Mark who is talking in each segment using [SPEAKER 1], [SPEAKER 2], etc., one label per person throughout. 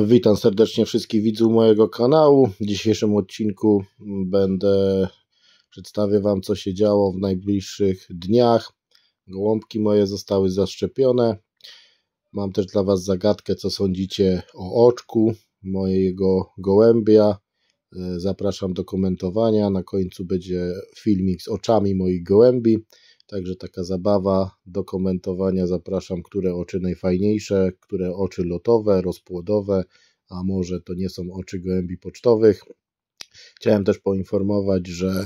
[SPEAKER 1] Witam serdecznie wszystkich widzów mojego kanału. W dzisiejszym odcinku przedstawię Wam, co się działo w najbliższych dniach. Gołąbki moje zostały zaszczepione. Mam też dla Was zagadkę, co sądzicie o oczku mojego gołębia. Zapraszam do komentowania. Na końcu będzie filmik z oczami moich gołębi. Także taka zabawa do komentowania. Zapraszam, które oczy najfajniejsze, które oczy lotowe, rozpłodowe, a może to nie są oczy gołębi pocztowych. Chciałem też poinformować, że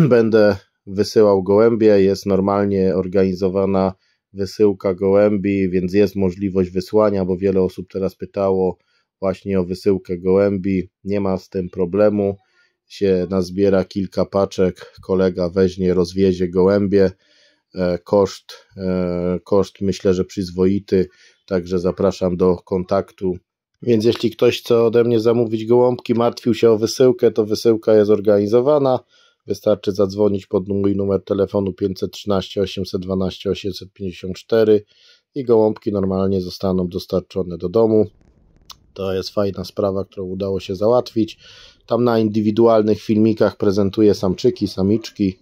[SPEAKER 1] będę wysyłał gołębie. Jest normalnie organizowana wysyłka gołębi, więc jest możliwość wysłania, bo wiele osób teraz pytało właśnie o wysyłkę gołębi. Nie ma z tym problemu. Się nazbiera kilka paczek, kolega weźmie, rozwiezie gołębie. Koszt myślę, że przyzwoity, także zapraszam do kontaktu. Więc jeśli ktoś chce ode mnie zamówić gołąbki, martwił się o wysyłkę, to wysyłka jest organizowana. Wystarczy zadzwonić pod mój numer telefonu 513 812 854 i gołąbki normalnie zostaną dostarczone do domu. To jest fajna sprawa, którą udało się załatwić. Tam na indywidualnych filmikach prezentuję samczyki, samiczki.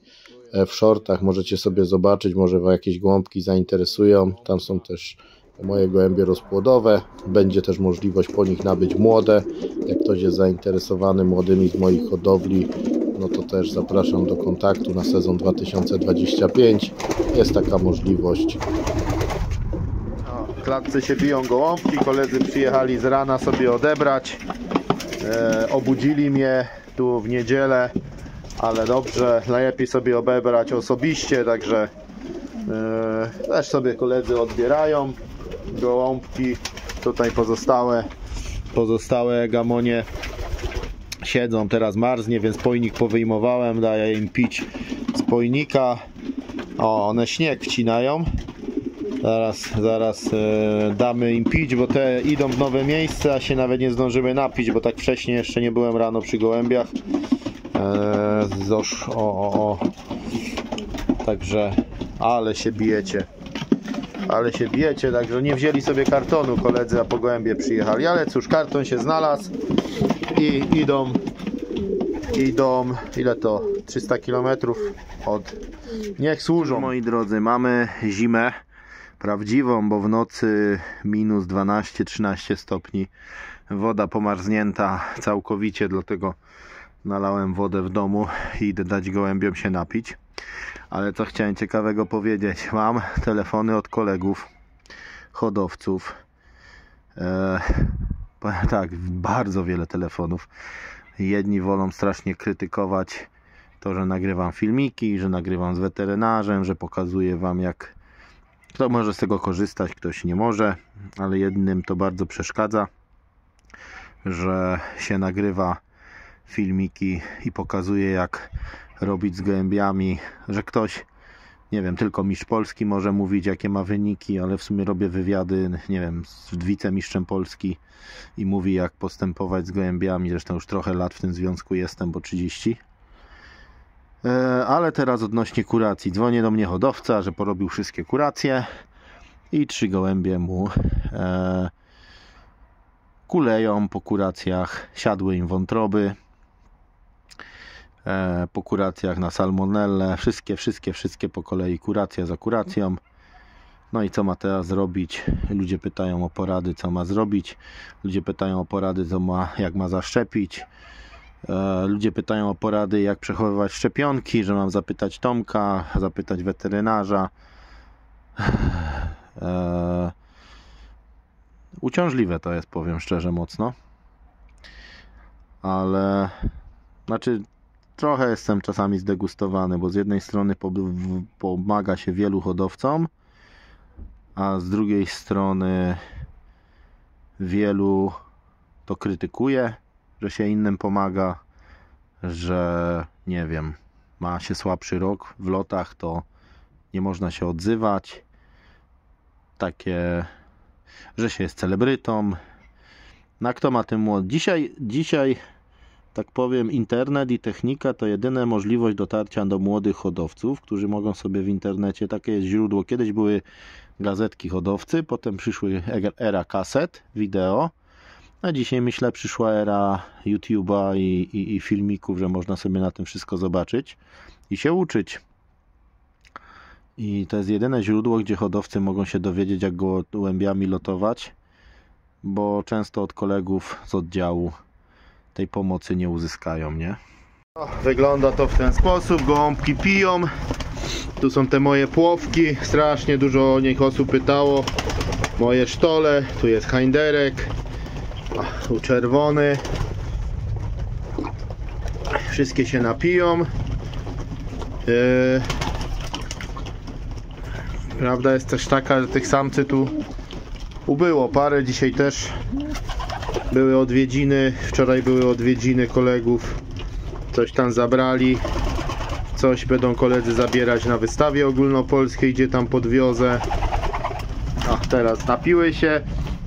[SPEAKER 1] W shortach możecie sobie zobaczyć, może Was jakieś gołąbki zainteresują. Tam są też moje gołębie rozpłodowe. Będzie też możliwość po nich nabyć młode. Jak ktoś jest zainteresowany młodymi z moich hodowli, no to też zapraszam do kontaktu na sezon 2025. Jest taka możliwość. W klatce się biją gołąbki, koledzy przyjechali z rana sobie odebrać. Obudzili mnie tu w niedzielę, ale dobrze, najlepiej sobie odebrać osobiście, także też sobie koledzy odbierają gołąbki. Tutaj pozostałe gamonie siedzą, teraz marznie, więc pojnik powyjmowałem, daję im pić z pojnika. O, one śnieg wcinają. Zaraz damy im pić, bo te idą w nowe miejsce, a się nawet nie zdążymy napić, bo tak wcześniej jeszcze nie byłem rano przy gołębiach. Także, ale się bijecie, także nie wzięli sobie kartonu koledzy, a po gołębie przyjechali, ale cóż, karton się znalazł i idą, ile to? 300 km niech służą. Moi drodzy, mamy zimę prawdziwą, bo w nocy minus 12-13 stopni, woda pomarznięta całkowicie, dlatego nalałem wodę w domu i idę dać gołębiom się napić. Ale co chciałem ciekawego powiedzieć, mam telefony od kolegów hodowców, powiem tak, bardzo wiele telefonów. Jedni wolą strasznie krytykować to, że nagrywam filmiki, że nagrywam z weterynarzem, że pokazuję Wam, jak kto może z tego korzystać, ktoś nie może, ale jednym to bardzo przeszkadza, że się nagrywa filmiki i pokazuje, jak robić z gołębiami, że ktoś, nie wiem, tylko mistrz Polski może mówić, jakie ma wyniki, ale w sumie robię wywiady, nie wiem, z wicemistrzem Polski i mówi, jak postępować z gołębiami. Zresztą już trochę lat w tym związku jestem, bo 30. Ale teraz odnośnie kuracji. Dzwonię do mnie hodowca, że porobił wszystkie kuracje i 3 gołębie mu kuleją po kuracjach. Siadły im wątroby po kuracjach na salmonellę. Wszystkie po kolei, kuracja za kuracją. No i co ma teraz zrobić? Ludzie pytają o porady, co ma zrobić. Ludzie pytają o porady, jak ma zaszczepić. Ludzie pytają o porady, jak przechowywać szczepionki, że mam zapytać Tomka, zapytać weterynarza. Uciążliwe to jest, powiem szczerze, mocno. Ale znaczy trochę jestem czasami zdegustowany, bo z jednej strony pomaga się wielu hodowcom, a z drugiej strony wielu to krytykuje, że się innym pomaga, że nie wiem, ma się słabszy rok w lotach, to nie można się odzywać, takie, że się jest celebrytą. Na kto ma tym młody? Dzisiaj tak powiem, internet i technika to jedyna możliwość dotarcia do młodych hodowców, którzy mogą sobie w internecie, takie jest źródło, kiedyś były gazetki hodowcy, potem przyszły era kaset, wideo, A dzisiaj myślę przyszła era YouTube'a i filmików, że można sobie na tym wszystko zobaczyć i się uczyć. I to jest jedyne źródło, gdzie hodowcy mogą się dowiedzieć, jak gołębiami lotować, bo często od kolegów z oddziału tej pomocy nie uzyskają, nie? Wygląda to w ten sposób, gołąbki piją. Tu są te moje płowki, strasznie dużo o nich osób pytało. Moje sztole, tu jest hańderek, tu czerwony. Wszystkie się napiją. Prawda jest też taka, że tych samcy tu ubyło parę. Dzisiaj też były odwiedziny, wczoraj były odwiedziny kolegów. Coś tam zabrali. Coś będą koledzy zabierać na wystawie ogólnopolskiej, gdzie tam podwiozę. Teraz napiły się.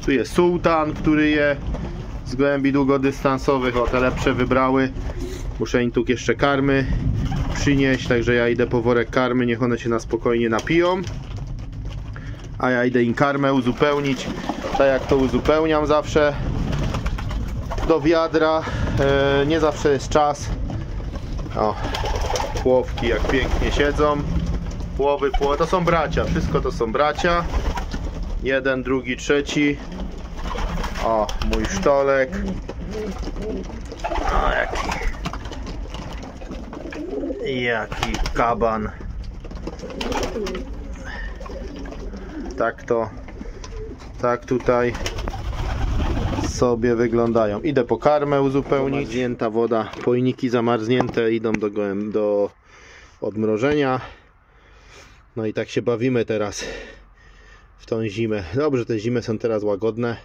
[SPEAKER 1] Tu jest sułtan, który je z gołębi długodystansowych. O, te lepsze wybrały. Muszę im tu jeszcze karmy przynieść, także ja idę po worek karmy, niech one się na spokojnie napiją. A ja idę im karmę uzupełnić, tak jak to uzupełniam zawsze, do wiadra. Nie zawsze jest czas. O, płowki jak pięknie siedzą. Płowy, to są bracia, wszystko to są bracia. Jeden, drugi, trzeci. O, mój sztolek. O, jaki kaban. Tak tutaj sobie wyglądają. Idę po karmę uzupełnić. Zamarznięta woda, pojniki zamarznięte idą do odmrożenia. No i tak się bawimy teraz w tą zimę. Dobrze, te zimy są teraz łagodne.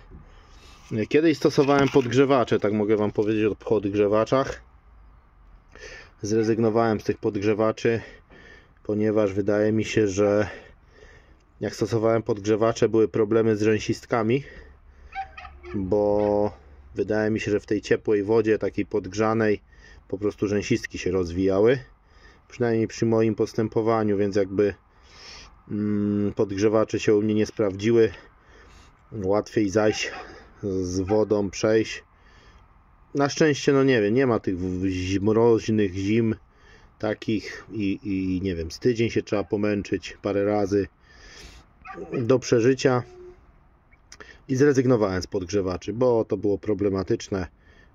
[SPEAKER 1] Kiedyś stosowałem podgrzewacze, tak mogę wam powiedzieć o podgrzewaczach. Zrezygnowałem z tych podgrzewaczy, ponieważ wydaje mi się, że jak stosowałem podgrzewacze, były problemy z rzęsistkami, bo wydaje mi się, że w tej ciepłej wodzie, takiej podgrzanej, po prostu rzęsistki się rozwijały, przynajmniej przy moim postępowaniu, więc jakby podgrzewacze się u mnie nie sprawdziły. Łatwiej zajść z wodą, przejść. Na szczęście, no nie wiem, nie ma tych mroźnych zim takich i nie wiem, z tydzień się trzeba pomęczyć parę razy do przeżycia i zrezygnowałem z podgrzewaczy, bo to było problematyczne.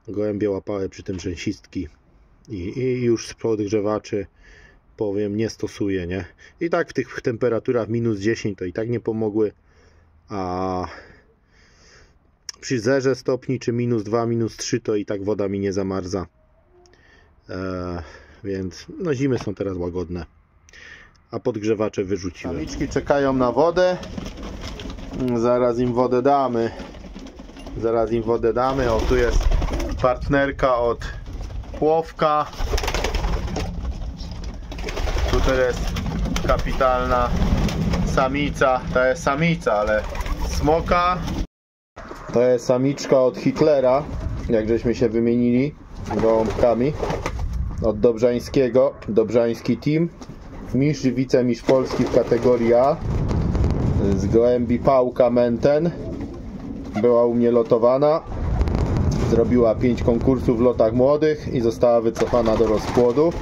[SPEAKER 1] Gołębie łapały przy tym rzęsistki i już z podgrzewaczy, powiem, nie stosuję, nie? I tak w tych temperaturach minus 10 to i tak nie pomogły, a przy 0 stopni czy minus 2, minus 3 to i tak woda mi nie zamarza. Więc no zimy są teraz łagodne, a podgrzewacze wyrzuciłem. Samiczki czekają na wodę. Zaraz im wodę damy. O, tu jest partnerka od płowka. Tutaj jest kapitalna samica. To jest samica, ale smoka. To jest samiczka od Hitlera, jak żeśmy się wymienili gołąbkami. Od Dobrzańskiego, Dobrzański Team. Mistrz i wicemistrz Polski w kategorii A. Z gołębi Pałka Menten. Była u mnie lotowana. Zrobiła 5 konkursów w lotach młodych i została wycofana do rozpłodu.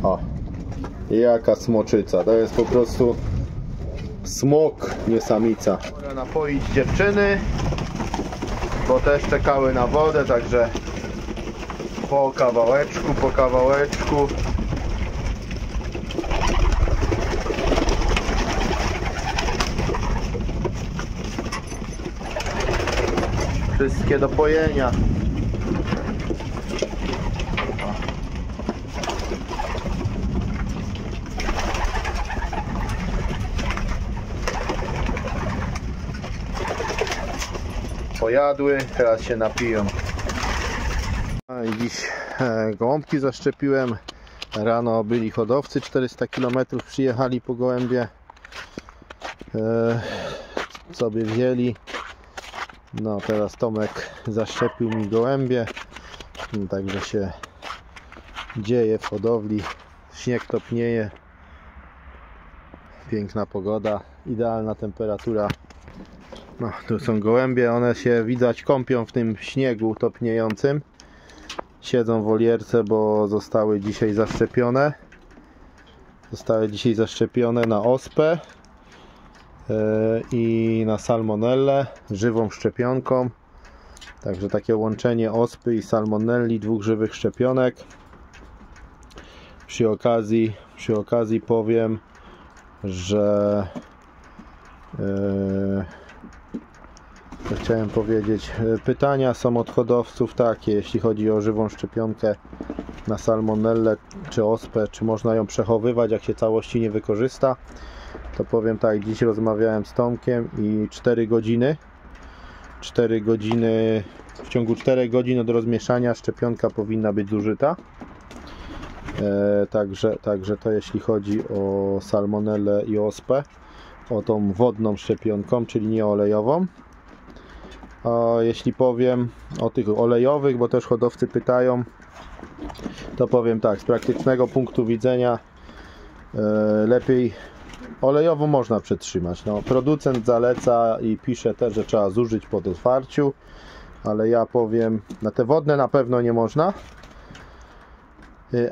[SPEAKER 1] O, jaka smoczyca. To jest po prostu smok, nie samica. Pora napoić dziewczyny, bo też czekały na wodę, także po kawałeczku. Wszystkie do pojenia. Pojadły, teraz się napiją. I dziś gołąbki zaszczepiłem. Rano byli hodowcy, 400 km przyjechali po gołębie. Sobie wzięli. No teraz Tomek zaszczepił mi gołębie. Także się dzieje w hodowli. Śnieg topnieje. Piękna pogoda, idealna temperatura. No, tu są gołębie, one się widać kąpią w tym śniegu topniejącym. Siedzą w wolierce, bo zostały dzisiaj zaszczepione. Zostały dzisiaj zaszczepione na ospę i na salmonellę żywą szczepionką. Także takie łączenie ospy i salmonelli, dwóch żywych szczepionek. Przy okazji powiem, że co chciałem powiedzieć, pytania są od hodowców takie, jeśli chodzi o żywą szczepionkę na salmonellę czy ospę, czy można ją przechowywać, jak się całości nie wykorzysta. To powiem tak, dziś rozmawiałem z Tomkiem i 4 godziny, w ciągu 4 godzin od rozmieszania szczepionka powinna być zużyta. Także to jeśli chodzi o salmonellę i ospę, o tą wodną szczepionką, czyli nie olejową. A jeśli powiem o tych olejowych, bo też hodowcy pytają, to powiem tak, z praktycznego punktu widzenia lepiej olejową można przetrzymać. No, producent zaleca i pisze też, że trzeba zużyć po otwarciu, ale ja powiem, na te wodne na pewno nie można.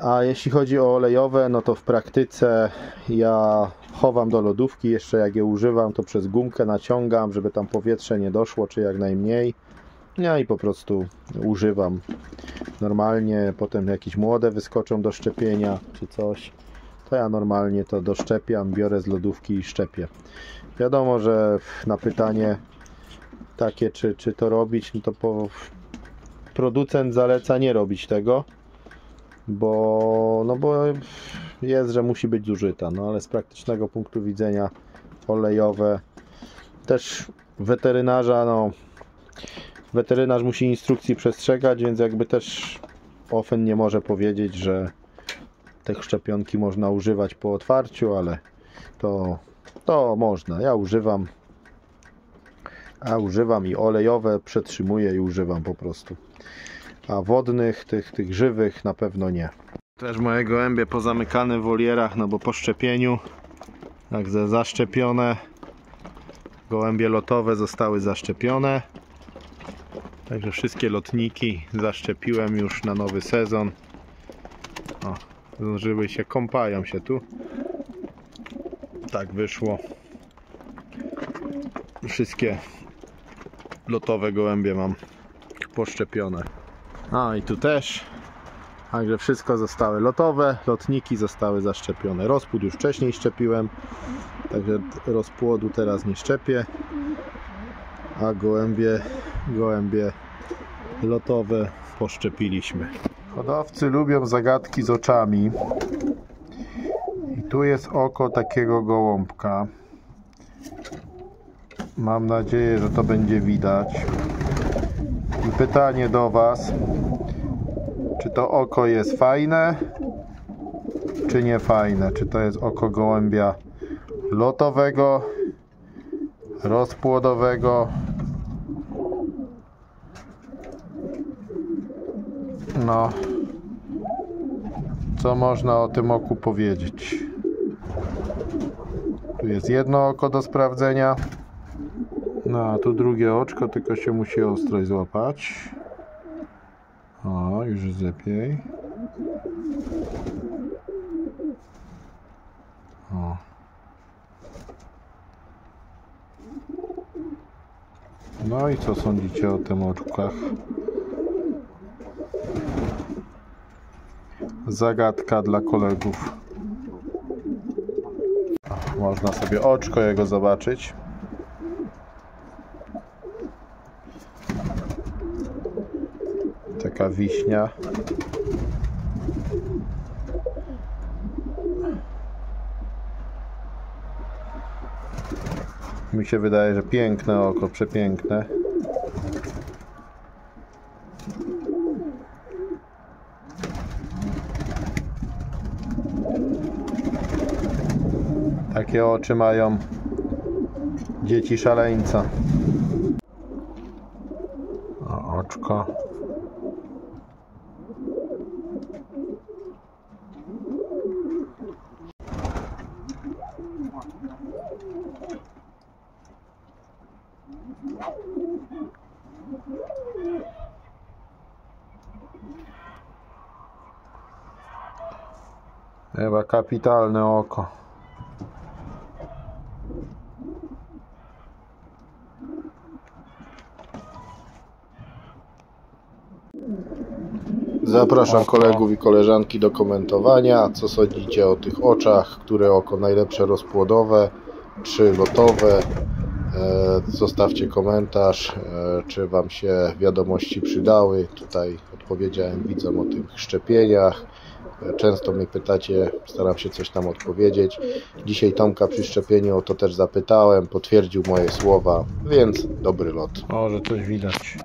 [SPEAKER 1] A jeśli chodzi o olejowe, no to w praktyce ja chowam do lodówki, jeszcze jak je używam, to przez gumkę naciągam, żeby tam powietrze nie doszło, czy jak najmniej. Ja i po prostu używam normalnie, potem jakieś młode wyskoczą do szczepienia, czy coś, to ja normalnie to doszczepiam, biorę z lodówki i szczepię. Wiadomo, że na pytanie takie, czy to robić, no to producent zaleca nie robić tego, bo jest, że musi być zużyta, no ale z praktycznego punktu widzenia olejowe też weterynarza, weterynarz musi instrukcji przestrzegać, więc jakby też OFEN nie może powiedzieć, że te szczepionki można używać po otwarciu, ale to można. Ja używam i olejowe przetrzymuję i używam po prostu. A wodnych, tych żywych na pewno nie. Też moje gołębie pozamykane w wolierach, no bo po szczepieniu, także zaszczepione. Gołębie lotowe zostały zaszczepione. Także wszystkie lotniki zaszczepiłem już na nowy sezon. O, zdążyły się, kąpają się tu. Tak wyszło. Wszystkie lotowe gołębie mam poszczepione. A i tu też. Także wszystko zostały lotowe, lotniki zostały zaszczepione. Rozpłód już wcześniej szczepiłem, także rozpłodu teraz nie szczepię. A gołębie lotowe poszczepiliśmy. Hodowcy lubią zagadki z oczami. I tu jest oko takiego gołąbka. Mam nadzieję, że to będzie widać. I pytanie do Was. Czy to oko jest fajne, czy nie fajne? Czy to jest oko gołębia lotowego, rozpłodowego? No, co można o tym oku powiedzieć? Tu jest jedno oko do sprawdzenia. No, a tu drugie oczko, tylko się musi ostrość złapać. O, już jest lepiej. O. No i co sądzicie o tym oczkach? Zagadka dla kolegów. O, można sobie oczko jego zobaczyć. Taka wiśnia. Mi się wydaje, że piękne oko, przepiękne. Takie oczy mają dzieci szaleńca. O, oczko. Chyba kapitalne oko. Zapraszam kolegów i koleżanki do komentowania, co sądzicie o tych oczach, które oko najlepsze rozpłodowe czy lotowe. Zostawcie komentarz, czy Wam się wiadomości przydały. Tutaj odpowiedziałem widzom o tych szczepieniach. Często mnie pytacie, staram się coś tam odpowiedzieć. Dzisiaj Tomka przy szczepieniu o to też zapytałem, potwierdził moje słowa, więc dobry lot. Może coś widać.